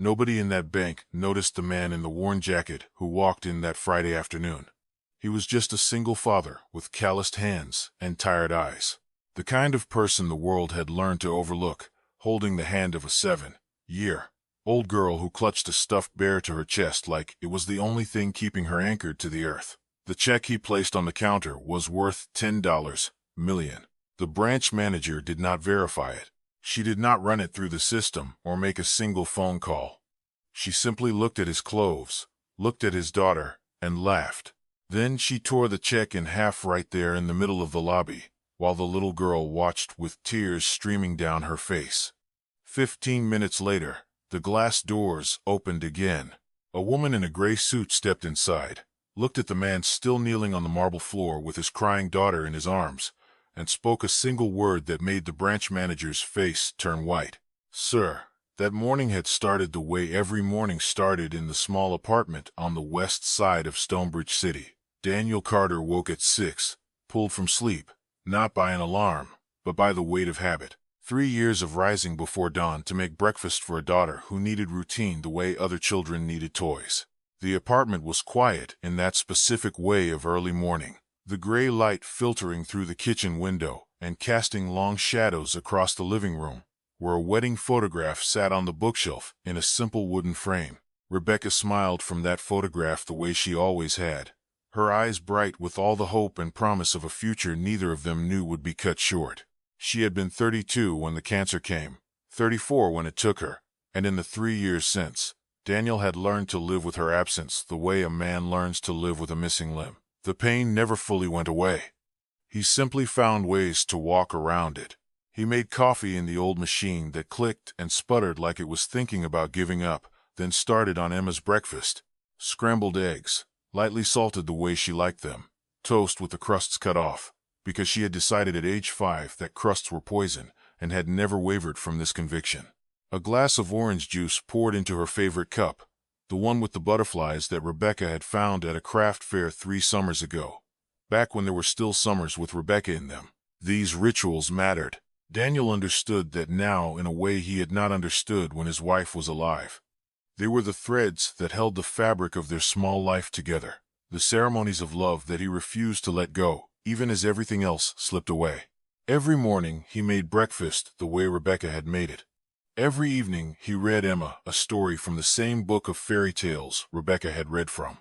Nobody in that bank noticed the man in the worn jacket who walked in that Friday afternoon. He was just a single father with calloused hands and tired eyes. The kind of person the world had learned to overlook, holding the hand of a 7-year-old girl who clutched a stuffed bear to her chest like it was the only thing keeping her anchored to the earth. The check he placed on the counter was worth $10 million. The branch manager did not verify it. She did not run it through the system or make a single phone call. She simply looked at his clothes, looked at his daughter, and laughed. Then she tore the check in half right there in the middle of the lobby, while the little girl watched with tears streaming down her face. 15 minutes later, the glass doors opened again. A woman in a gray suit stepped inside, looked at the man still kneeling on the marble floor with his crying daughter in his arms, and spoke a single word that made the branch manager's face turn white. "Sir." That morning had started the way every morning started in the small apartment on the west side of Stonebridge City. Daniel Carter woke at 6, pulled from sleep, not by an alarm, but by the weight of habit. 3 years of rising before dawn to make breakfast for a daughter who needed routine the way other children needed toys. The apartment was quiet in that specific way of early morning. The gray light filtering through the kitchen window and casting long shadows across the living room, where a wedding photograph sat on the bookshelf in a simple wooden frame. Rebecca smiled from that photograph the way she always had, her eyes bright with all the hope and promise of a future neither of them knew would be cut short. She had been 32 when the cancer came, 34 when it took her, and in the 3 years since, Daniel had learned to live with her absence the way a man learns to live with a missing limb. The pain never fully went away. He simply found ways to walk around it. He made coffee in the old machine that clicked and sputtered like it was thinking about giving up, then started on Emma's breakfast. Scrambled eggs, lightly salted the way she liked them, toast with the crusts cut off, because she had decided at age 5 that crusts were poison and had never wavered from this conviction. A glass of orange juice poured into her favorite cup, the one with the butterflies that Rebecca had found at a craft fair 3 summers ago, back when there were still summers with Rebecca in them. These rituals mattered. Daniel understood that now in a way he had not understood when his wife was alive. They were the threads that held the fabric of their small life together, the ceremonies of love that he refused to let go, even as everything else slipped away. Every morning he made breakfast the way Rebecca had made it. Every evening he read Emma a story from the same book of fairy tales Rebecca had read from.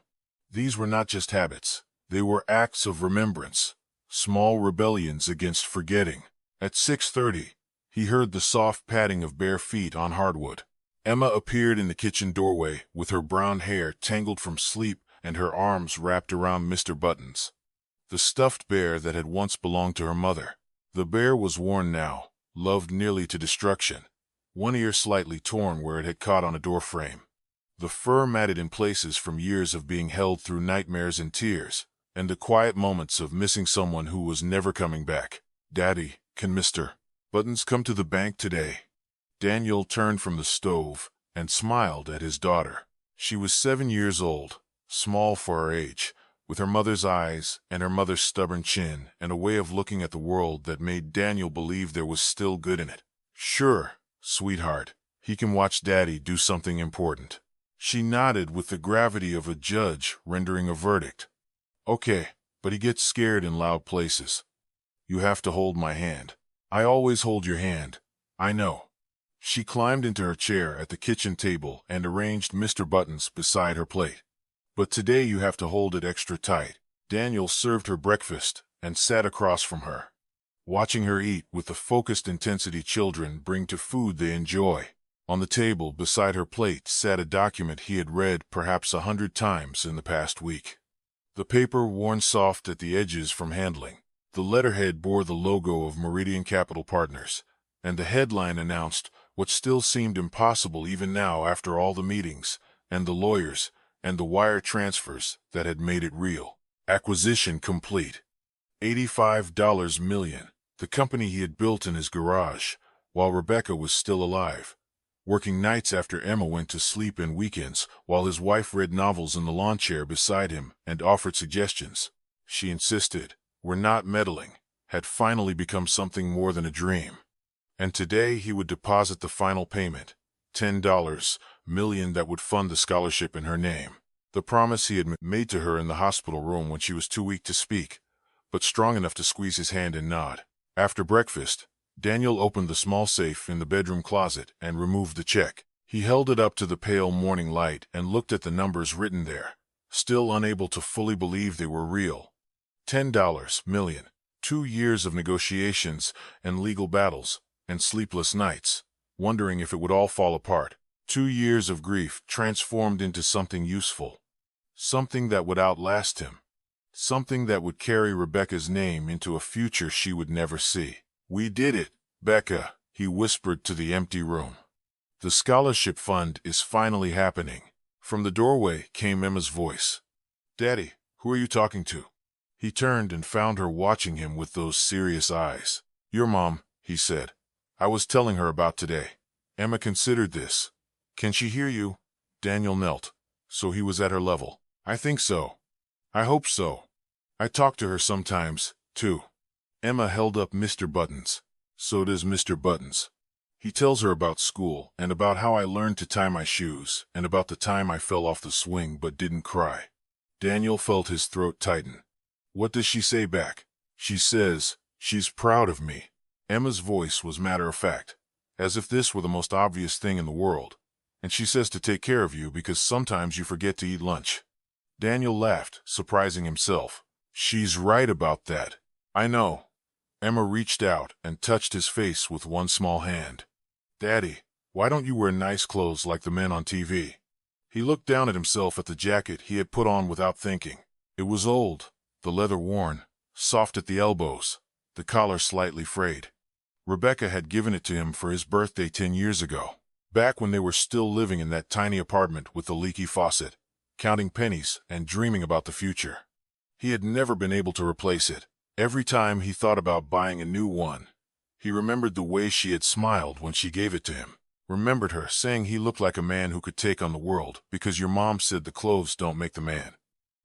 These were not just habits, they were acts of remembrance, small rebellions against forgetting. At 6:30, he heard the soft padding of bare feet on hardwood. Emma appeared in the kitchen doorway with her brown hair tangled from sleep and her arms wrapped around Mr. Buttons, the stuffed bear that had once belonged to her mother. The bear was worn now, loved nearly to destruction, one ear slightly torn where it had caught on a door frame. The fur matted in places from years of being held through nightmares and tears, and the quiet moments of missing someone who was never coming back. "Daddy, can Mr. Buttons come to the bank today?" Daniel turned from the stove and smiled at his daughter. She was 7 years old, small for her age, with her mother's eyes and her mother's stubborn chin and a way of looking at the world that made Daniel believe there was still good in it. "Sure, sweetheart, he can watch Daddy do something important." She nodded with the gravity of a judge rendering a verdict. "Okay, but he gets scared in loud places. You have to hold my hand." "I always hold your hand. I know." She climbed into her chair at the kitchen table and arranged Mr. Buttons beside her plate. "But today you have to hold it extra tight." Daniel served her breakfast and sat across from her, watching her eat with the focused intensity children bring to food they enjoy. On the table beside her plate sat a document he had read perhaps 100 times in the past week. The paper worn soft at the edges from handling. The letterhead bore the logo of Meridian Capital Partners, and the headline announced what still seemed impossible even now after all the meetings, and the lawyers, and the wire transfers that had made it real. Acquisition complete. $85 million, the company he had built in his garage, while Rebecca was still alive, working nights after Emma went to sleep and weekends while his wife read novels in the lawn chair beside him and offered suggestions. She insisted, "We're not meddling," had finally become something more than a dream. And today he would deposit the final payment, $10 million that would fund the scholarship in her name. The promise he had made to her in the hospital room when she was too weak to speak, but strong enough to squeeze his hand and nod. After breakfast, Daniel opened the small safe in the bedroom closet and removed the check. He held it up to the pale morning light and looked at the numbers written there, still unable to fully believe they were real. $10 million. 2 years of negotiations and legal battles and sleepless nights, wondering if it would all fall apart. 2 years of grief transformed into something useful. Something that would outlast him. Something that would carry Rebecca's name into a future she would never see. "We did it, Becca," he whispered to the empty room. "The scholarship fund is finally happening." From the doorway came Emma's voice. "Daddy, who are you talking to?" He turned and found her watching him with those serious eyes. "Your mom," he said. "I was telling her about today." Emma considered this. "Can she hear you?" Daniel knelt, so he was at her level. "I think so. I hope so. I talk to her sometimes, too." Emma held up Mr. Buttons. "So does Mr. Buttons. He tells her about school and about how I learned to tie my shoes and about the time I fell off the swing but didn't cry." Daniel felt his throat tighten. "What does she say back?" "She says she's proud of me." Emma's voice was matter-of-fact, as if this were the most obvious thing in the world. "And she says to take care of you because sometimes you forget to eat lunch." Daniel laughed, surprising himself. "She's right about that. I know." Emma reached out and touched his face with one small hand. "Daddy, why don't you wear nice clothes like the men on TV?" He looked down at himself at the jacket he had put on without thinking. It was old, the leather worn, soft at the elbows, the collar slightly frayed. Rebecca had given it to him for his birthday 10 years ago, back when they were still living in that tiny apartment with the leaky faucet, counting pennies and dreaming about the future. He had never been able to replace it. Every time he thought about buying a new one, he remembered the way she had smiled when she gave it to him, remembered her saying he looked like a man who could take on the world because your mom said the clothes don't make the man.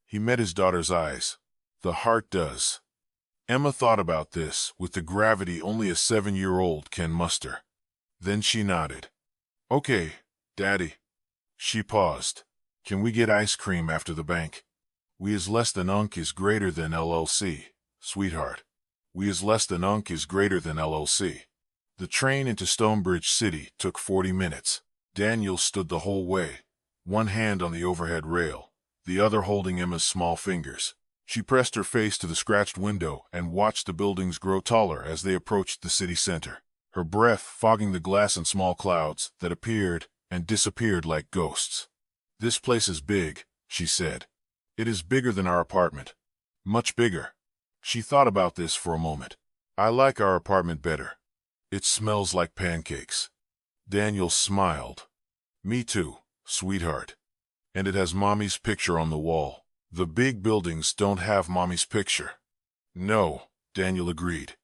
He met his daughter's eyes. The heart does. Emma thought about this with the gravity only a 7-year-old can muster. Then she nodded. "Okay, Daddy." She paused. "Can we get ice cream after the bank?" "We is less than Unc is greater than LLC, sweetheart. We is less than Unc is greater than LLC." The train into Stonebridge City took 40 minutes. Daniel stood the whole way, one hand on the overhead rail, the other holding Emma's small fingers. She pressed her face to the scratched window and watched the buildings grow taller as they approached the city center, her breath fogging the glass in small clouds that appeared and disappeared like ghosts. "This place is big," she said. "It is bigger than our apartment. Much bigger." She thought about this for a moment. "I like our apartment better. It smells like pancakes." Daniel smiled. "Me too, sweetheart. And it has Mommy's picture on the wall." "The big buildings don't have Mommy's picture." "No," Daniel agreed.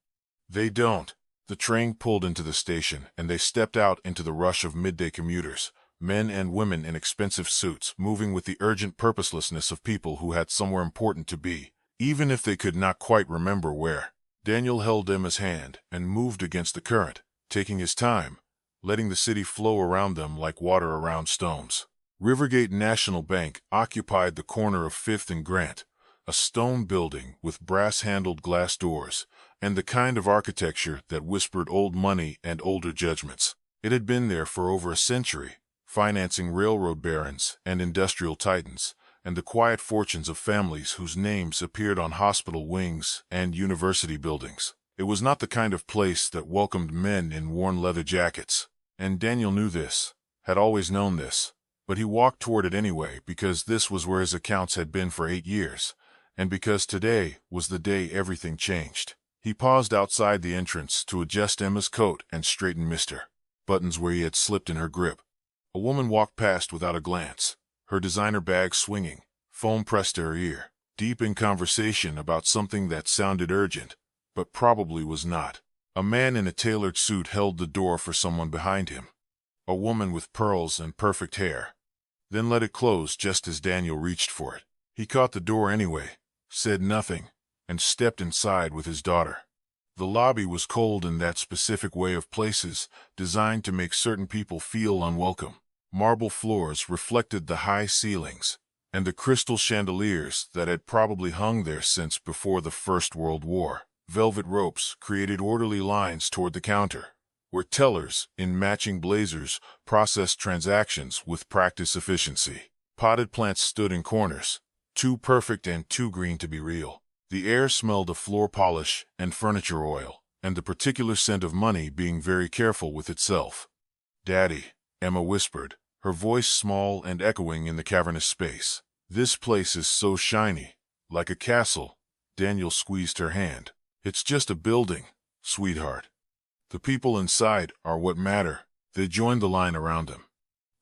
"They don't." The train pulled into the station, and they stepped out into the rush of midday commuters, men and women in expensive suits, moving with the urgent purposelessness of people who had somewhere important to be, even if they could not quite remember where. Daniel held Emma's hand and moved against the current, taking his time, letting the city flow around them like water around stones. Rivergate National Bank occupied the corner of 5th and Grant, a stone building with brass-handled glass doors, and the kind of architecture that whispered old money and older judgments. It had been there for over a century, financing railroad barons and industrial titans, and the quiet fortunes of families whose names appeared on hospital wings and university buildings. It was not the kind of place that welcomed men in worn leather jackets, and Daniel knew this, had always known this. But he walked toward it anyway because this was where his accounts had been for 8 years, and because today was the day everything changed. He paused outside the entrance to adjust Emma's coat and straighten Mr. Buttons where he had slipped in her grip. A woman walked past without a glance, her designer bag swinging, phone pressed to her ear, deep in conversation about something that sounded urgent, but probably was not. A man in a tailored suit held the door for someone behind him. A woman with pearls and perfect hair. Then let it close just as Daniel reached for it. He caught the door anyway, said nothing, and stepped inside with his daughter. The lobby was cold in that specific way of places designed to make certain people feel unwelcome. Marble floors reflected the high ceilings, and the crystal chandeliers that had probably hung there since before the First World War. Velvet ropes created orderly lines toward the counter, where tellers in matching blazers processed transactions with practiced efficiency. Potted plants stood in corners, too perfect and too green to be real. The air smelled of floor polish and furniture oil, and the particular scent of money being very careful with itself. "Daddy," Emma whispered, her voice small and echoing in the cavernous space. "This place is so shiny, like a castle." Daniel squeezed her hand. "It's just a building, sweetheart. The people inside are what matter." They joined the line around him.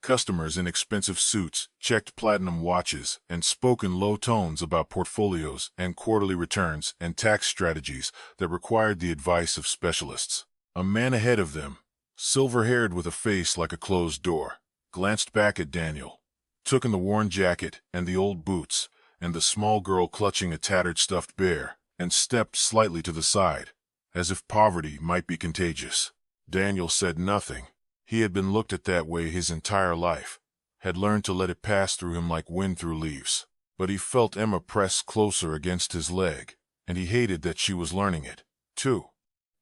Customers in expensive suits checked platinum watches and spoke in low tones about portfolios and quarterly returns and tax strategies that required the advice of specialists. A man ahead of them, silver-haired with a face like a closed door, glanced back at Daniel, took in the worn jacket and the old boots and the small girl clutching a tattered stuffed bear, and stepped slightly to the side, as if poverty might be contagious. Daniel said nothing. He had been looked at that way his entire life, had learned to let it pass through him like wind through leaves. But he felt Emma press closer against his leg, and he hated that she was learning it, too.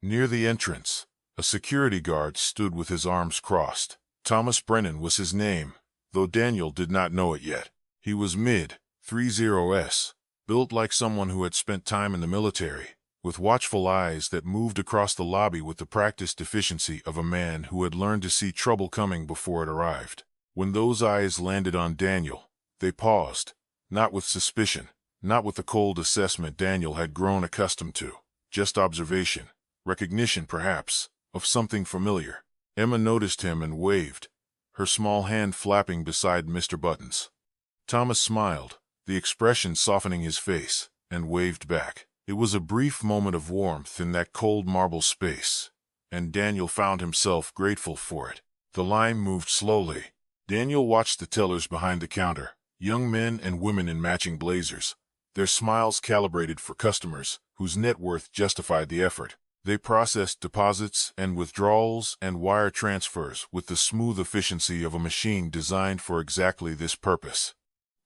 Near the entrance, a security guard stood with his arms crossed. Thomas Brennan was his name, though Daniel did not know it yet. He was mid-30s, built like someone who had spent time in the military, with watchful eyes that moved across the lobby with the practiced efficiency of a man who had learned to see trouble coming before it arrived. When those eyes landed on Daniel, they paused, not with suspicion, not with the cold assessment Daniel had grown accustomed to, just observation, recognition perhaps, of something familiar. Emma noticed him and waved, her small hand flapping beside Mr. Button's. Thomas smiled, the expression softening his face, and waved back. It was a brief moment of warmth in that cold marble space, and Daniel found himself grateful for it. The line moved slowly. Daniel watched the tellers behind the counter, young men and women in matching blazers, their smiles calibrated for customers whose net worth justified the effort. They processed deposits and withdrawals and wire transfers with the smooth efficiency of a machine designed for exactly this purpose.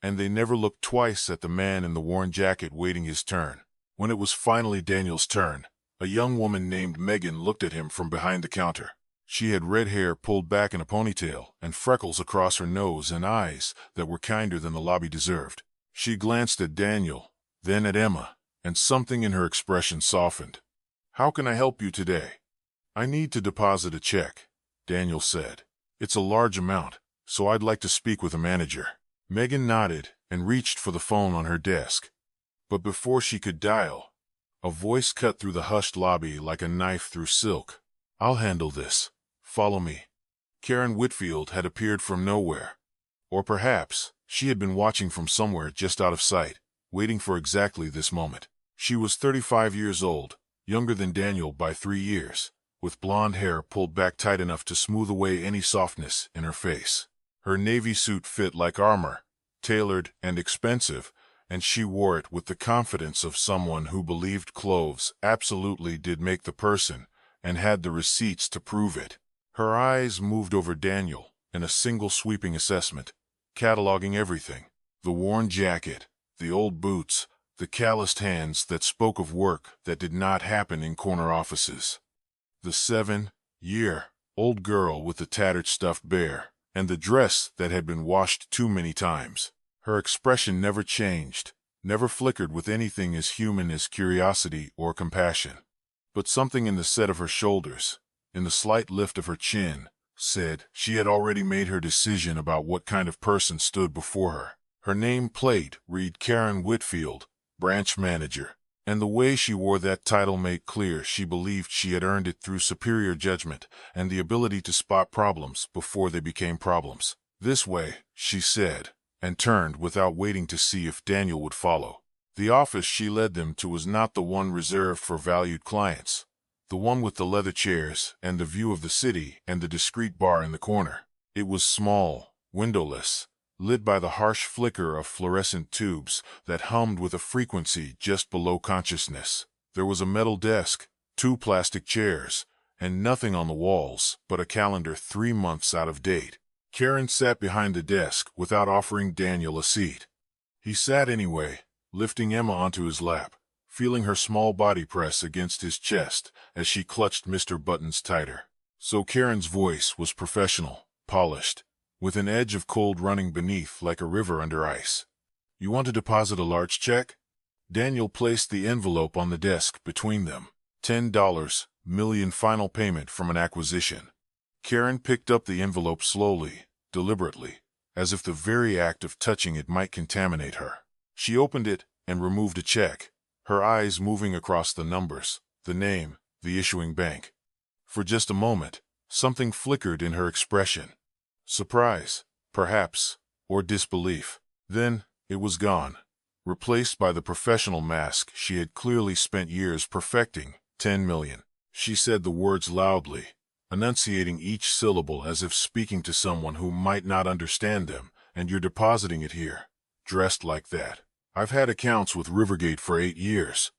And they never looked twice at the man in the worn jacket waiting his turn. When it was finally Daniel's turn, a young woman named Megan looked at him from behind the counter. She had red hair pulled back in a ponytail and freckles across her nose and eyes that were kinder than the lobby deserved. She glanced at Daniel, then at Emma, and something in her expression softened. "How can I help you today?" "I need to deposit a check," Daniel said. "It's a large amount, so I'd like to speak with a manager." Megan nodded and reached for the phone on her desk. But before she could dial, a voice cut through the hushed lobby like a knife through silk. "I'll handle this. Follow me." Karen Whitfield had appeared from nowhere. Or perhaps she had been watching from somewhere just out of sight, waiting for exactly this moment. She was 35 years old, younger than Daniel by 3 years, with blonde hair pulled back tight enough to smooth away any softness in her face. Her navy suit fit like armor, tailored and expensive, and she wore it with the confidence of someone who believed clothes absolutely did make the person and had the receipts to prove it. Her eyes moved over Daniel in a single sweeping assessment, cataloging everything: the worn jacket, the old boots, the calloused hands that spoke of work that did not happen in corner offices, the 7-year-old girl with the tattered stuffed bear, and the dress that had been washed too many times. Her expression never changed, never flickered with anything as human as curiosity or compassion. But something in the set of her shoulders, in the slight lift of her chin, said she had already made her decision about what kind of person stood before her. Her name plate read Karen Whitfield, branch manager, and the way she wore that title made clear she believed she had earned it through superior judgment and the ability to spot problems before they became problems. "This way," she said, and turned without waiting to see if Daniel would follow. The office she led them to was not the one reserved for valued clients, the one with the leather chairs and the view of the city and the discreet bar in the corner. It was small, windowless, lit by the harsh flicker of fluorescent tubes that hummed with a frequency just below consciousness. There was a metal desk, 2 plastic chairs, and nothing on the walls but a calendar 3 months out of date. Karen sat behind the desk without offering Daniel a seat. He sat anyway, lifting Emma onto his lap, feeling her small body press against his chest as she clutched Mr. Buttons tighter. So Karen's voice was professional, polished, with an edge of cold running beneath like a river under ice. "You want to deposit a large check?" Daniel placed the envelope on the desk between them. $10 million final payment from an acquisition. Karen picked up the envelope slowly, deliberately, as if the very act of touching it might contaminate her. She opened it and removed a check, her eyes moving across the numbers, the name, the issuing bank. For just a moment, something flickered in her expression. Surprise, perhaps, or disbelief. Then, it was gone, replaced by the professional mask she had clearly spent years perfecting. 10 million. She said the words loudly, enunciating each syllable as if speaking to someone who might not understand them. "And you're depositing it here, dressed like that. I've had accounts with Rivergate for 8 years.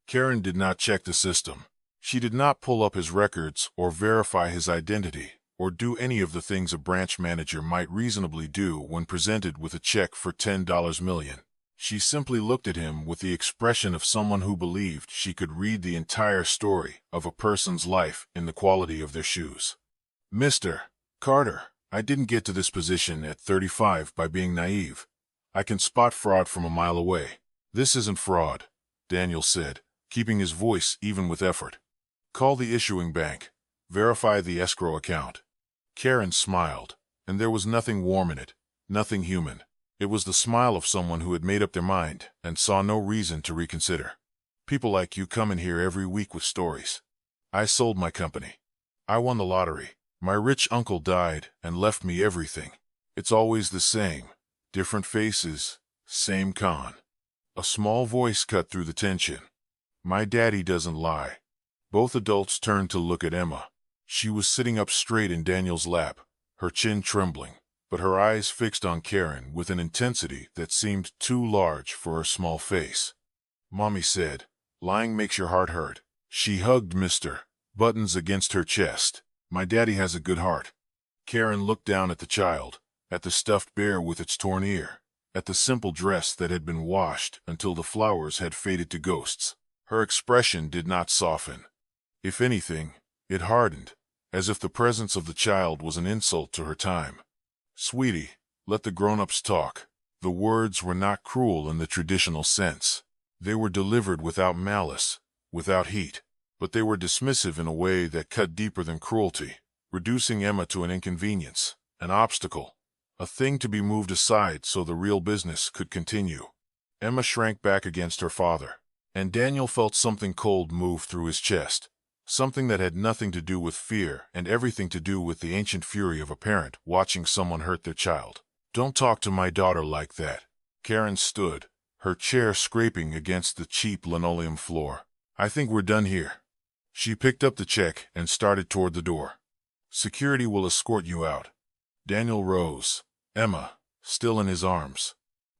Karen did not check the system. She did not pull up his records or verify his identity, or do any of the things a branch manager might reasonably do when presented with a check for $10 million. She simply looked at him with the expression of someone who believed she could read the entire story of a person's life in the quality of their shoes. "Mr. Carter, I didn't get to this position at 35 by being naive. I can spot fraud from a mile away." "This isn't fraud," Daniel said, keeping his voice even with effort. "Call the issuing bank. Verify the escrow account." Karen smiled, and there was nothing warm in it, nothing human. It was the smile of someone who had made up their mind and saw no reason to reconsider. "People like you come in here every week with stories. I sold my company. I won the lottery. My rich uncle died and left me everything. It's always the same. Different faces, same con." A small voice cut through the tension. "My daddy doesn't lie." Both adults turned to look at Emma. She was sitting up straight in Daniel's lap, her chin trembling, but her eyes fixed on Karen with an intensity that seemed too large for her small face. "Mommy said, lying makes your heart hurt." She hugged Mr. Buttons against her chest. "My daddy has a good heart." Karen looked down at the child, at the stuffed bear with its torn ear, at the simple dress that had been washed until the flowers had faded to ghosts. Her expression did not soften. If anything, it hardened, as if the presence of the child was an insult to her time. "Sweetie, let the grown-ups talk." The words were not cruel in the traditional sense. They were delivered without malice, without heat, but they were dismissive in a way that cut deeper than cruelty, reducing Emma to an inconvenience, an obstacle, a thing to be moved aside so the real business could continue. Emma shrank back against her father, and Daniel felt something cold move through his chest. Something that had nothing to do with fear and everything to do with the ancient fury of a parent watching someone hurt their child. "Don't talk to my daughter like that." Karen stood, her chair scraping against the cheap linoleum floor. "I think we're done here." She picked up the check and started toward the door. "Security will escort you out." Daniel rose, Emma still in his arms.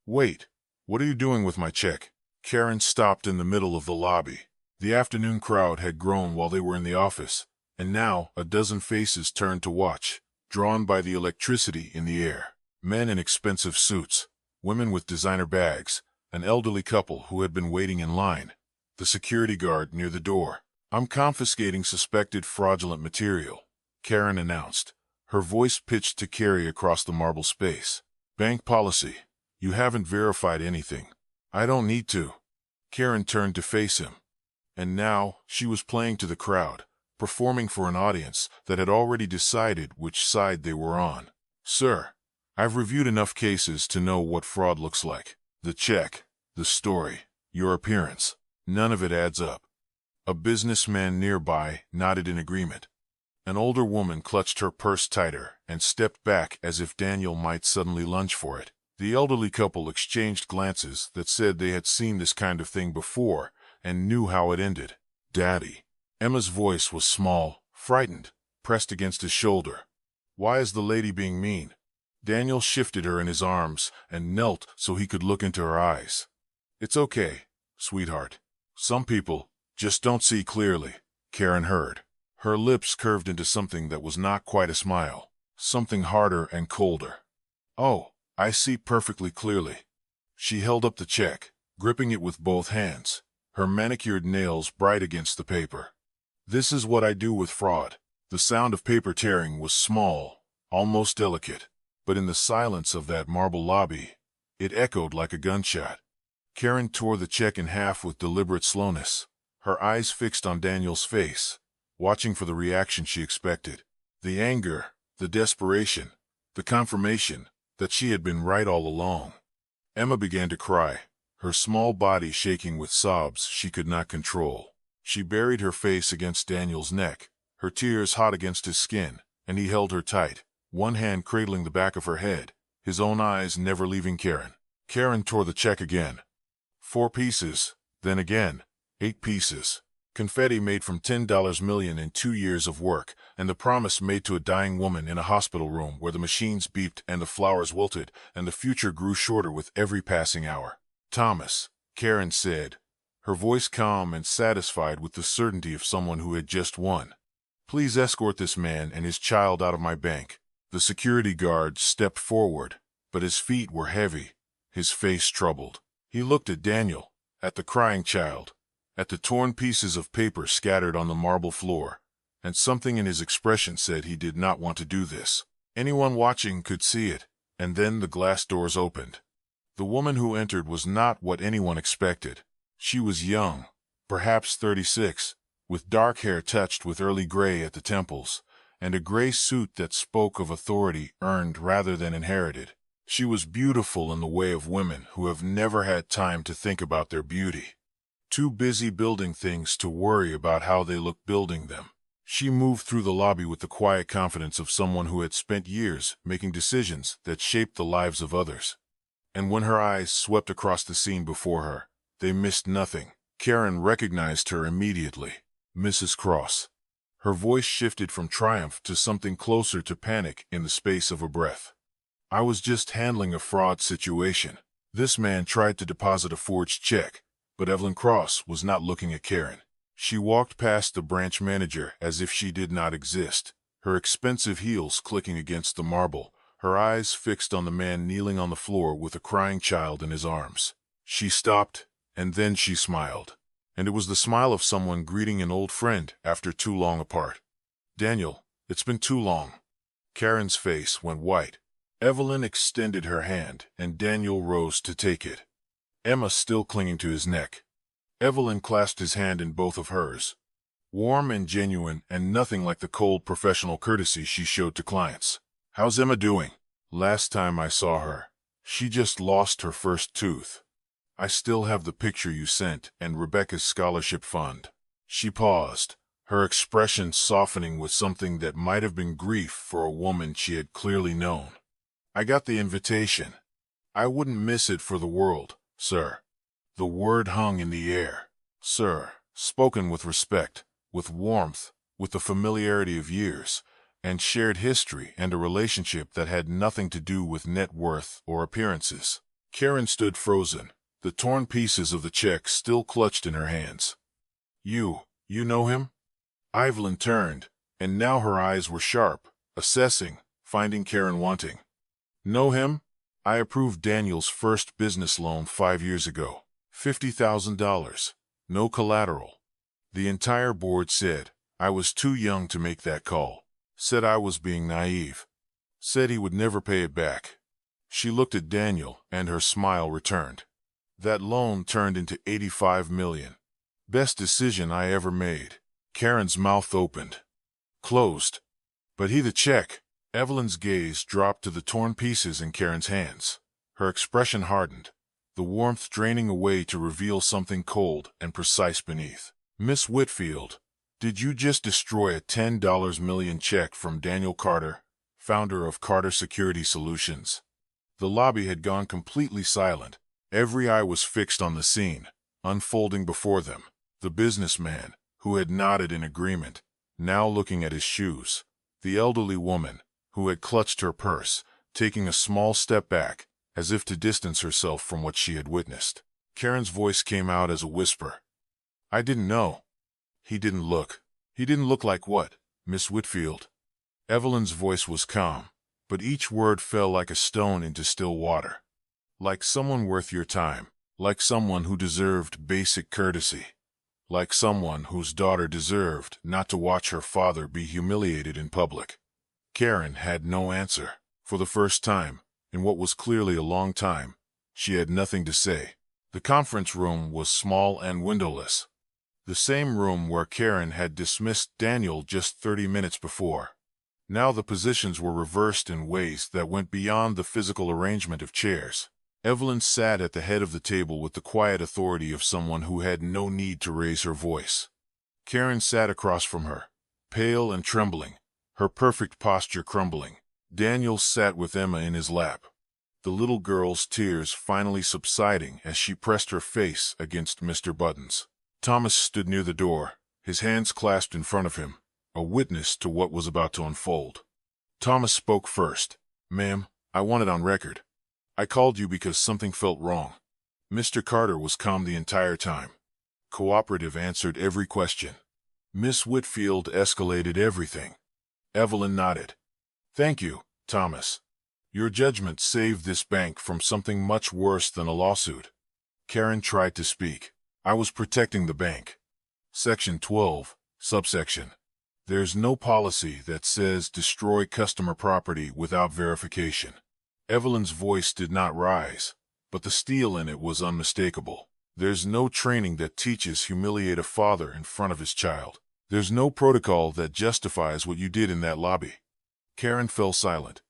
"Wait, what are you doing with my check?" Karen stopped in the middle of the lobby. The afternoon crowd had grown while they were in the office, and now a dozen faces turned to watch, drawn by the electricity in the air. Men in expensive suits, women with designer bags, an elderly couple who had been waiting in line, the security guard near the door. "I'm confiscating suspected fraudulent material," Karen announced, her voice pitched to carry across the marble space. "Bank policy. You haven't verified anything." "I don't need to." Karen turned to face him. And now she was playing to the crowd, performing for an audience that had already decided which side they were on. "Sir, I've reviewed enough cases to know what fraud looks like. The check, the story, your appearance. None of it adds up." A businessman nearby nodded in agreement. An older woman clutched her purse tighter and stepped back as if Daniel might suddenly lunge for it. The elderly couple exchanged glances that said they had seen this kind of thing before and knew how it ended. "Daddy." Emma's voice was small, frightened, pressed against his shoulder. "Why is the lady being mean?" Daniel shifted her in his arms and knelt so he could look into her eyes. "It's okay, sweetheart. Some people just don't see clearly," Karen heard. Her lips curved into something that was not quite a smile. something harder and colder. "Oh, I see perfectly clearly." She held up the check, gripping it with both hands, her manicured nails bright against the paper. "This is what I do with fraud." The sound of paper tearing was small, almost delicate, but in the silence of that marble lobby, it echoed like a gunshot. Karen tore the check in half with deliberate slowness, her eyes fixed on Daniel's face, watching for the reaction she expected. The anger, the desperation, the confirmation that she had been right all along. Emma began to cry, her small body shaking with sobs she could not control. She buried her face against Daniel's neck, her tears hot against his skin, and he held her tight, one hand cradling the back of her head, his own eyes never leaving Karen. Karen tore the check again. 4 pieces, then again, 8 pieces. Confetti made from $10 million in 2 years of work, and the promise made to a dying woman in a hospital room where the machines beeped and the flowers wilted, and the future grew shorter with every passing hour. "Thomas," Karen said, her voice calm and satisfied with the certainty of someone who had just won. "Please escort this man and his child out of my bank." The security guard stepped forward, but his feet were heavy, his face troubled. He looked at Daniel, at the crying child, at the torn pieces of paper scattered on the marble floor, and something in his expression said he did not want to do this. Anyone watching could see it, and then the glass doors opened. The woman who entered was not what anyone expected. She was young, perhaps 36, with dark hair touched with early gray at the temples, and a gray suit that spoke of authority earned rather than inherited. She was beautiful in the way of women who have never had time to think about their beauty. Too busy building things to worry about how they look building them. She moved through the lobby with the quiet confidence of someone who had spent years making decisions that shaped the lives of others. And when her eyes swept across the scene before her, they missed nothing. Karen recognized her immediately. Mrs. Cross. Her voice shifted from triumph to something closer to panic in the space of a breath. "I was just handling a fraud situation. This man tried to deposit a forged check, but Evelyn Cross was not looking at Karen. She walked past the branch manager as if she did not exist, her expensive heels clicking against the marble, her eyes fixed on the man kneeling on the floor with a crying child in his arms. She stopped, and then she smiled. And it was the smile of someone greeting an old friend after too long apart. "Daniel, it's been too long." Karen's face went white. Evelyn extended her hand, and Daniel rose to take it, Emma still clinging to his neck. Evelyn clasped his hand in both of hers. Warm and genuine, and nothing like the cold professional courtesy she showed to clients. "How's Emma doing?" "Last time I saw her, she just lost her first tooth. I still have the picture you sent and Rebecca's scholarship fund." She paused, her expression softening with something that might have been grief for a woman she had clearly known. "I got the invitation. I wouldn't miss it for the world, sir." The word hung in the air. Sir, spoken with respect, with warmth, with the familiarity of years, and shared history and a relationship that had nothing to do with net worth or appearances. Karen stood frozen, the torn pieces of the check still clutched in her hands. You know him?" Evelyn turned, and now her eyes were sharp, assessing, finding Karen wanting. "Know him? I approved Daniel's first business loan 5 years ago. $50,000. No collateral. The entire board said I was too young to make that call. Said I was being naive. Said he would never pay it back." She looked at Daniel, and her smile returned. "That loan turned into $85 million. Best decision I ever made." Karen's mouth opened. Closed. "But the check." Evelyn's gaze dropped to the torn pieces in Karen's hands. Her expression hardened, the warmth draining away to reveal something cold and precise beneath. "Miss Whitfield, did you just destroy a $10 million check from Daniel Carter, founder of Carter Security Solutions?" The lobby had gone completely silent. Every eye was fixed on the scene, unfolding before them. The businessman, who had nodded in agreement, now looking at his shoes. The elderly woman, who had clutched her purse, taking a small step back, as if to distance herself from what she had witnessed. Karen's voice came out as a whisper. "I didn't know." He didn't look. He didn't look like what, Miss Whitfield?" Evelyn's voice was calm, but each word fell like a stone into still water. Like someone worth your time, like someone who deserved basic courtesy, like someone whose daughter deserved not to watch her father be humiliated in public. Karen had no answer. For the first time, in what was clearly a long time, she had nothing to say. The conference room was small and windowless. The same room where Karen had dismissed Daniel just 30 minutes before. Now the positions were reversed in ways that went beyond the physical arrangement of chairs. Evelyn sat at the head of the table with the quiet authority of someone who had no need to raise her voice. Karen sat across from her, pale and trembling, her perfect posture crumbling. Daniel sat with Emma in his lap, the little girl's tears finally subsiding as she pressed her face against Mr. Button's. Thomas stood near the door, his hands clasped in front of him, a witness to what was about to unfold. Thomas spoke first. "Ma'am, I want it on record. I called you because something felt wrong." Mr. Carter was calm the entire time. Cooperative, answered every question. Miss Whitfield escalated everything. Evelyn nodded. "Thank you, Thomas. Your judgment saved this bank from something much worse than a lawsuit." Karen tried to speak. "I was protecting the bank. Section 12, subsection. There's no policy that says destroy customer property without verification." Evelyn's voice did not rise, but the steel in it was unmistakable. "There's no training that teaches humiliate a father in front of his child. There's no protocol that justifies what you did in that lobby." Karen fell silent,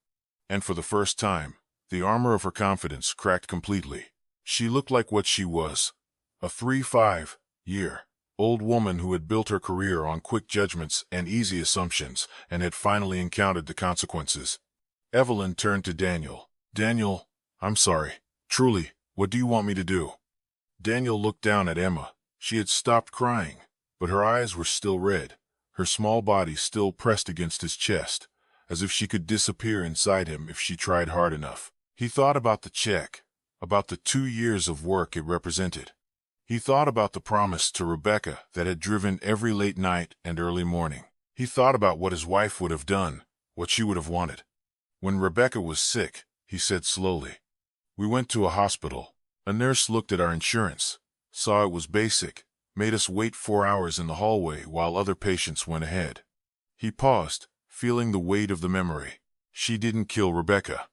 and for the first time, the armor of her confidence cracked completely. She looked like what she was, a 35-year-old woman who had built her career on quick judgments and easy assumptions and had finally encountered the consequences. Evelyn turned to Daniel. "Daniel, I'm sorry. Truly, what do you want me to do?" Daniel looked down at Emma. She had stopped crying, but her eyes were still red, her small body still pressed against his chest, as if she could disappear inside him if she tried hard enough. He thought about the check, about the 2 years of work it represented. He thought about the promise to Rebecca that had driven every late night and early morning. He thought about what his wife would have done, what she would have wanted. "When Rebecca was sick," he said slowly, "we went to a hospital. A nurse looked at our insurance, saw it was basic, made us wait 4 hours in the hallway while other patients went ahead." He paused, feeling the weight of the memory. "She didn't kill Rebecca.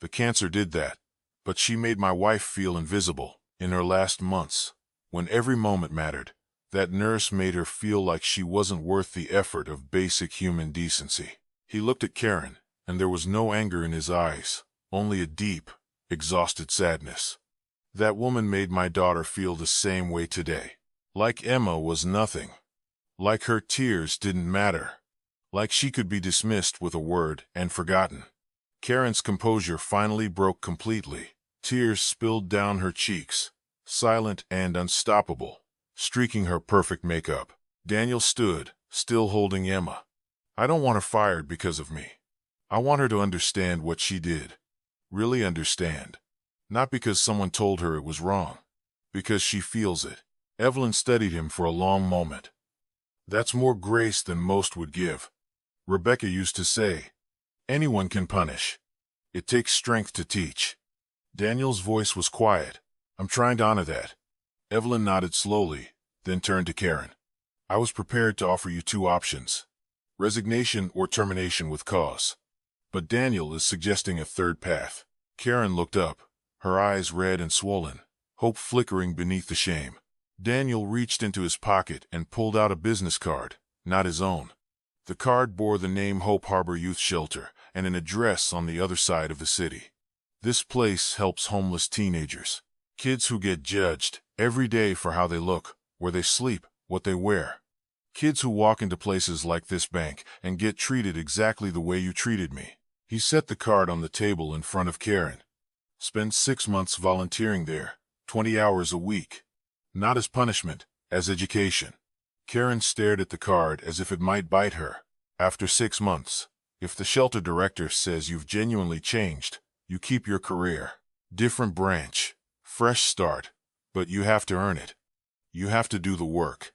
The cancer did that, but she made my wife feel invisible. In her last months, when every moment mattered, that nurse made her feel like she wasn't worth the effort of basic human decency." He looked at Karen, and there was no anger in his eyes, only a deep, exhausted sadness. "That woman made my daughter feel the same way today. Like Emma was nothing. Like her tears didn't matter. Like she could be dismissed with a word and forgotten." Karen's composure finally broke completely. Tears spilled down her cheeks, silent and unstoppable, streaking her perfect makeup. Daniel stood, still holding Emma. "I don't want her fired because of me. I want her to understand what she did. Really understand. Not because someone told her it was wrong. Because she feels it." Evelyn studied him for a long moment. "That's more grace than most would give. Rebecca used to say, 'Anyone can punish. It takes strength to teach.'" Daniel's voice was quiet. "I'm trying to honor that." Evelyn nodded slowly, then turned to Karen. "I was prepared to offer you 2 options. Resignation or termination with cause. But Daniel is suggesting a third path." Karen looked up, her eyes red and swollen, hope flickering beneath the shame. Daniel reached into his pocket and pulled out a business card, not his own. The card bore the name Hope Harbor Youth Shelter and an address on the other side of the city. "This place helps homeless teenagers. Kids who get judged every day for how they look, where they sleep, what they wear. Kids who walk into places like this bank and get treated exactly the way you treated me." He set the card on the table in front of Karen. "Spend 6 months volunteering there, 20 hours a week. Not as punishment, as education." Karen stared at the card as if it might bite her. "After 6 months, if the shelter director says you've genuinely changed, you keep your career. Different branch, fresh start, but you have to earn it. You have to do the work."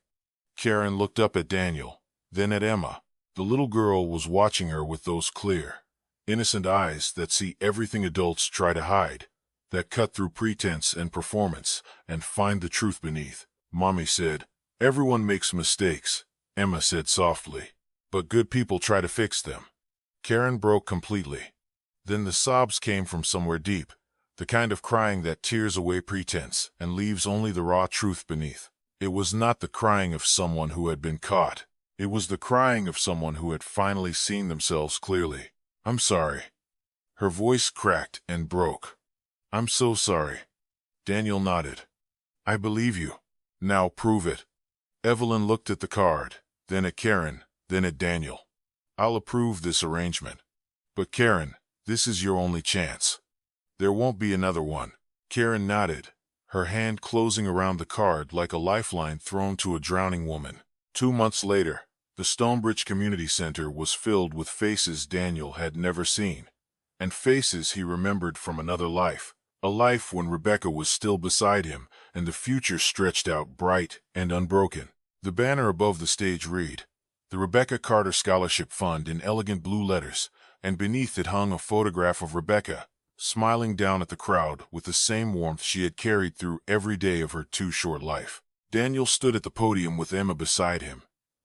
Karen looked up at Daniel, then at Emma. The little girl was watching her with those clear, innocent eyes that see everything adults try to hide, that cut through pretense and performance and find the truth beneath. Mommy said, "Everyone makes mistakes," Emma said softly, "but good people try to fix them." Karen broke completely. Then the sobs came from somewhere deep, the kind of crying that tears away pretense and leaves only the raw truth beneath. It was not the crying of someone who had been caught. It was the crying of someone who had finally seen themselves clearly. "I'm sorry." Her voice cracked and broke. "I'm so sorry." Daniel nodded. "I believe you. Now prove it." Evelyn looked at the card, then at Karen, then at Daniel. "I'll approve this arrangement. But Karen, this is your only chance. There won't be another one." Karen nodded, her hand closing around the card like a lifeline thrown to a drowning woman. 2 months later, the Stonebridge Community Center was filled with faces Daniel had never seen, and faces he remembered from another life, a life when Rebecca was still beside him and the future stretched out bright and unbroken. The banner above the stage read, "The Rebecca Carter Scholarship Fund," in elegant blue letters, and beneath it hung a photograph of Rebecca, smiling down at the crowd with the same warmth she had carried through every day of her too short life. Daniel stood at the podium with Emma beside him,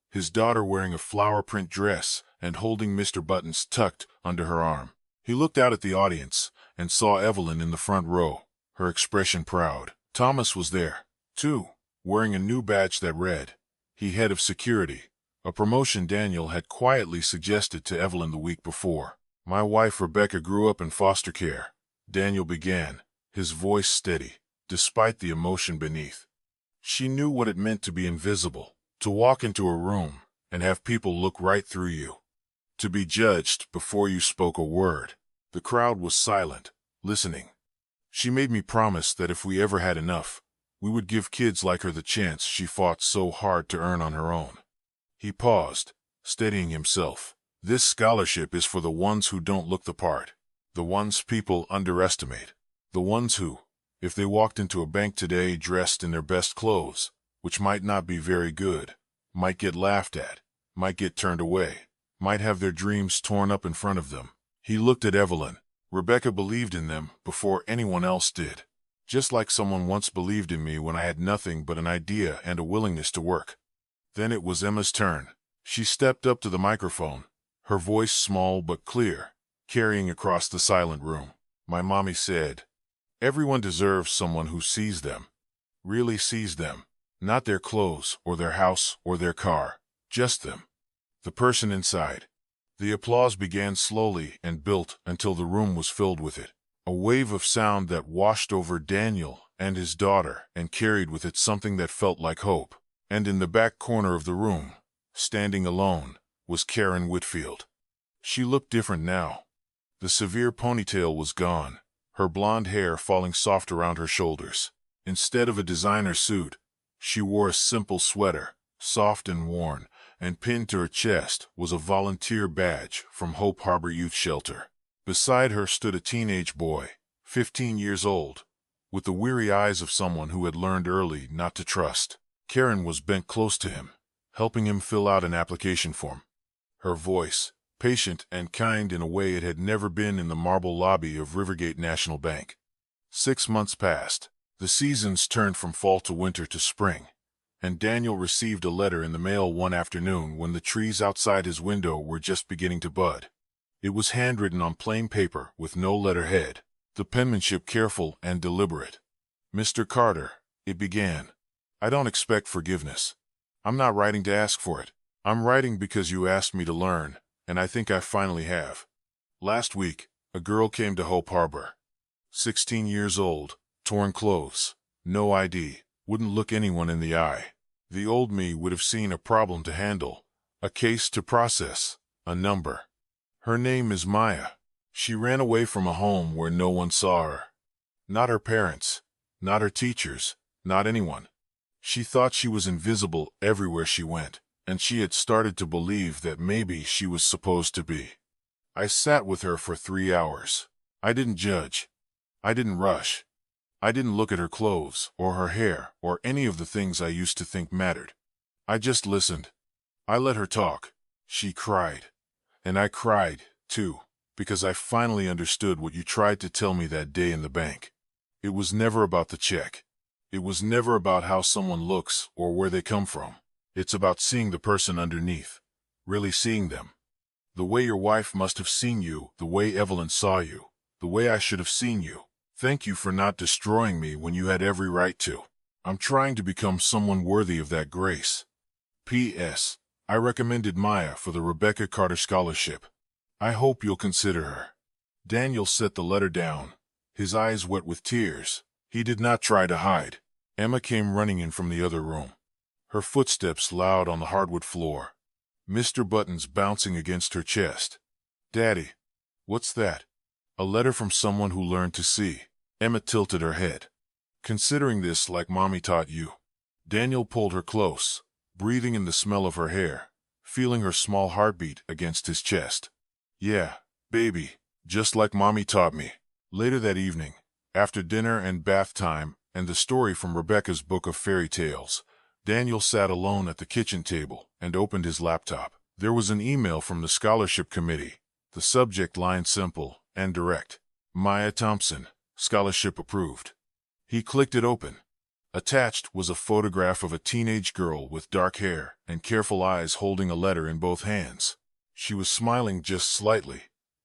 his daughter wearing a flower print dress and holding Mr. Buttons tucked under her arm. He looked out at the audience and saw Evelyn in the front row, her expression proud. Thomas was there, too, wearing a new badge that read, "He Head of Security," a promotion Daniel had quietly suggested to Evelyn the week before. "My wife Rebecca grew up in foster care," Daniel began, his voice steady, despite the emotion beneath. "She knew what it meant to be invisible, to walk into a room and have people look right through you, to be judged before you spoke a word." The crowd was silent, listening. "She made me promise that if we ever had enough, we would give kids like her the chance she fought so hard to earn on her own." He paused, steadying himself. "This scholarship is for the ones who don't look the part, the ones people underestimate, the ones who, if they walked into a bank today dressed in their best clothes, which might not be very good, might get laughed at, might get turned away, might have their dreams torn up in front of them." He looked at Evelyn. "Rebecca believed in them before anyone else did. Just like someone once believed in me when I had nothing but an idea and a willingness to work." Then it was Emma's turn. She stepped up to the microphone, her voice small but clear, carrying across the silent room. "My mommy said, everyone deserves someone who sees them, really sees them, not their clothes or their house or their car, just them, the person inside." The applause began slowly and built until the room was filled with it, a wave of sound that washed over Daniel and his daughter and carried with it something that felt like hope. And in the back corner of the room, standing alone, was Karen Whitfield. She looked different now. The severe ponytail was gone, her blonde hair falling soft around her shoulders. Instead of a designer suit, she wore a simple sweater, soft and worn, and pinned to her chest was a volunteer badge from Hope Harbor Youth Shelter. Beside her stood a teenage boy, 15 years old, with the weary eyes of someone who had learned early not to trust. Karen was bent close to him, helping him fill out an application form. Her voice, patient and kind in a way it had never been in the marble lobby of Rivergate National Bank. 6 months passed. The seasons turned from fall to winter to spring, and Daniel received a letter in the mail one afternoon when the trees outside his window were just beginning to bud. It was handwritten on plain paper with no letterhead, the penmanship careful and deliberate. "Mr. Carter," it began, "I don't expect forgiveness. I'm not writing to ask for it. I'm writing because you asked me to learn, and I think I finally have. Last week, a girl came to Hope Harbor. 16 years old, torn clothes, no ID, wouldn't look anyone in the eye. The old me would have seen a problem to handle, a case to process, a number. Her name is Maya. She ran away from a home where no one saw her. Not her parents, not her teachers, not anyone. She thought she was invisible everywhere she went, and she had started to believe that maybe she was supposed to be. I sat with her for 3 hours. I didn't judge. I didn't rush. I didn't look at her clothes, or her hair, or any of the things I used to think mattered. I just listened. I let her talk. She cried. And I cried, too, because I finally understood what you tried to tell me that day in the bank. It was never about the check. It was never about how someone looks or where they come from. It's about seeing the person underneath, really seeing them. The way your wife must have seen you, the way Evelyn saw you, the way I should have seen you. Thank you for not destroying me when you had every right to. I'm trying to become someone worthy of that grace. P.S. I recommended Maya for the Rebecca Carter Scholarship. I hope you'll consider her. Daniel set the letter down, his eyes wet with tears. He did not try to hide. Emma came running in from the other room, her footsteps loud on the hardwood floor, Mr. Buttons bouncing against her chest. Daddy, what's that? A letter from someone who learned to see. Emma tilted her head. Considering this like Mommy taught you. Daniel pulled her close, breathing in the smell of her hair, feeling her small heartbeat against his chest. Yeah, baby, just like Mommy taught me. Later that evening, after dinner and bath time and the story from Rebecca's book of fairy tales, Daniel sat alone at the kitchen table and opened his laptop. There was an email from the scholarship committee, the subject line simple and direct. Maya Thompson, scholarship approved. He clicked it open. Attached was a photograph of a teenage girl with dark hair and careful eyes holding a letter in both hands. She was smiling just slightly,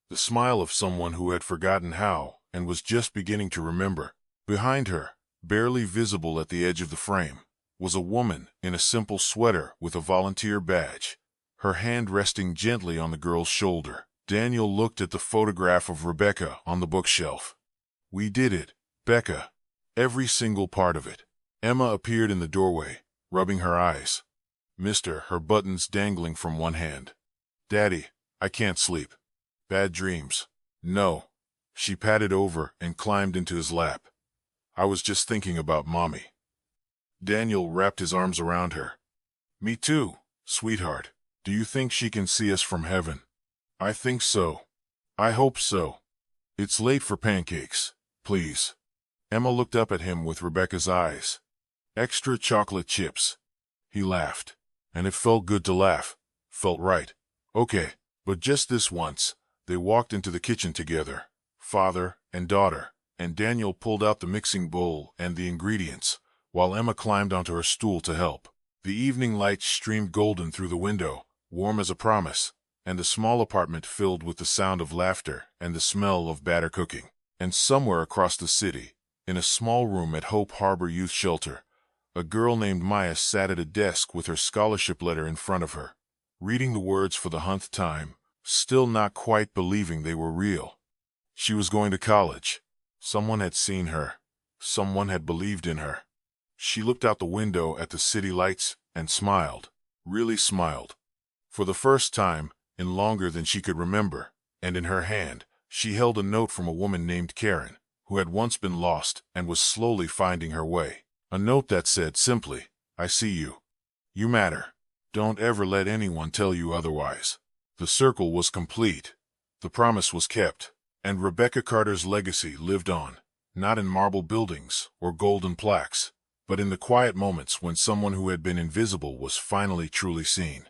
the smile of someone who had forgotten how and was just beginning to remember. Behind her, barely visible at the edge of the frame, was a woman in a simple sweater with a volunteer badge, her hand resting gently on the girl's shoulder. Daniel looked at the photograph of Rebecca on the bookshelf. We did it, Becca. Every single part of it. Emma appeared in the doorway, rubbing her eyes. Her buttons dangling from one hand. Daddy, I can't sleep. Bad dreams. No. She patted over and climbed into his lap. I was just thinking about Mommy. Daniel wrapped his arms around her. Me too, sweetheart. Do you think she can see us from heaven? I think so. I hope so. It's late for pancakes, please. Emma looked up at him with Rebecca's eyes. Extra chocolate chips. He laughed. And it felt good to laugh. Felt right. Okay, but just this once, they walked into the kitchen together, father and daughter, and Daniel pulled out the mixing bowl and the ingredients, while Emma climbed onto her stool to help. The evening light streamed golden through the window, warm as a promise, and the small apartment filled with the sound of laughter and the smell of batter cooking. And somewhere across the city, in a small room at Hope Harbor Youth Shelter, a girl named Maya sat at a desk with her scholarship letter in front of her, reading the words for the 100th time, still not quite believing they were real. She was going to college. Someone had seen her. Someone had believed in her. She looked out the window at the city lights and smiled, really smiled. For the first time, in longer than she could remember, and in her hand, she held a note from a woman named Karen, who had once been lost and was slowly finding her way. A note that said simply, I see you. You matter. Don't ever let anyone tell you otherwise. The circle was complete. The promise was kept. And Rebecca Carter's legacy lived on, not in marble buildings or golden plaques, but in the quiet moments when someone who had been invisible was finally truly seen.